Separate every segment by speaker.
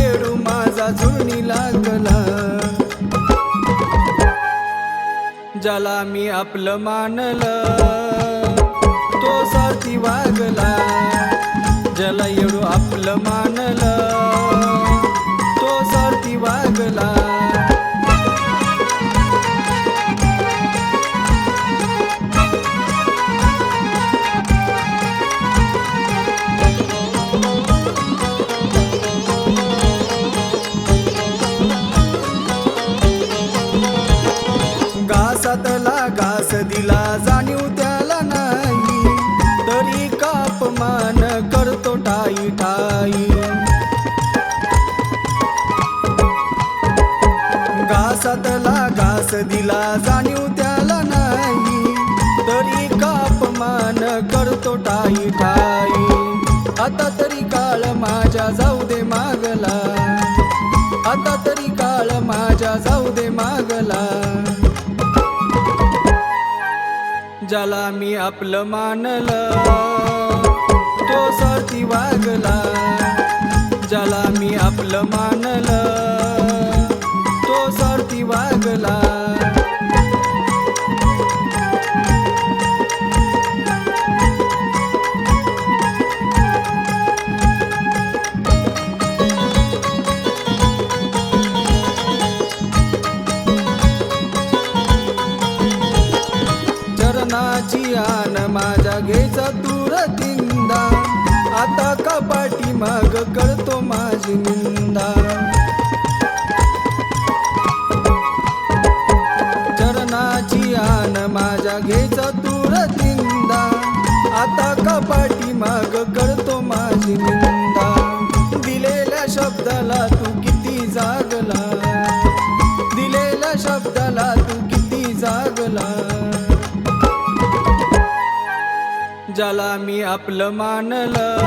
Speaker 1: येडू माझा झुरणी लागला. ज्याला मी आपलं मानलं तो स्वार्थी वागला. ज्याला येडू आपलं मानलं तो स्वार्थी वागला. घासातला घास दिला जाणीव त्याला नाही, तरी का अपमान करतो ठाई ठाई. घासातला घास दिला जाणीव त्याला नाही, तरी का अपमान करतो ठाई ठाई. आता तरी काळ माझ्या जाऊ दे मागला. आता तरी काळ माझ्या जाऊ दे मागला. ज्याला मी आपलं मानलं तो स्वार्थी वागला. ज्याला मी आपलं मानलं तो स्वार्थी वागला. चरणाची आन माझ्या घ्यायचा दूर तिंदा, आता कपाटी माग करतो माझी निंदा. चरणाची आन माझ्या घ्यायचा दूर तिंदा, आता कपाटी माग करतो माझी निंदा. दिलेल्या शब्दाला तू किती जागला. दिलेल्या शब्दाला तू किती जागला. ज्याला मी आपलं मानलं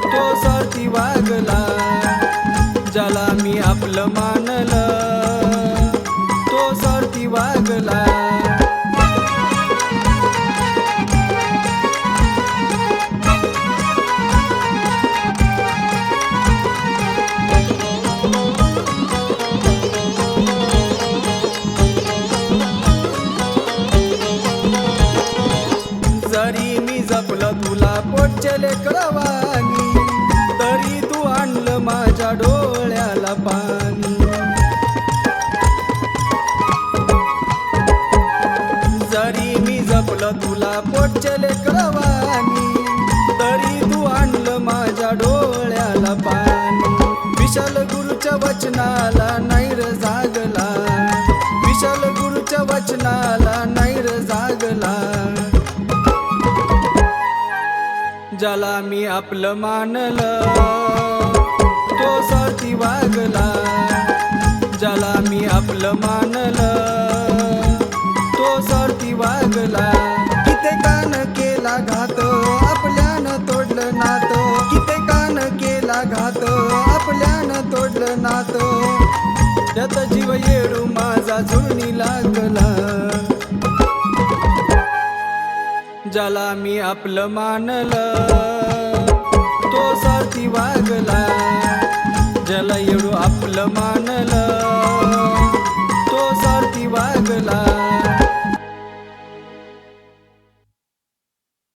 Speaker 1: तो स्वार्थी वागला. ज्याला मी आपलं मानलं तो स्वार्थी वागला. जरी मी जपलं तुला पोटच्या लेकरवानी, तरी तू आणलं माझ्या डोळ्याला पाणी. जरी मी जपलं तुला पोटच्या लेकरवानी, तरी तू आणलं माझ्या डोळ्याला पाणी. विशाल गुरुच्या वचनाला नाही र जागला. विशाल गुरुच्या वचनाला नाही र जागला. ज्याला मी आपलं मानलं तो स्वार्थी वागला. ज्याला मी आपलं मानलं तो स्वार्थी वागला. किती कान केला घात आपल्यानं तोडलं नातं. किती कान केला घात आपल्यानं तोडलं नातं. त्यात जीव येडू माझा झुरणी लागला. ज्याला मी आपलं मानलं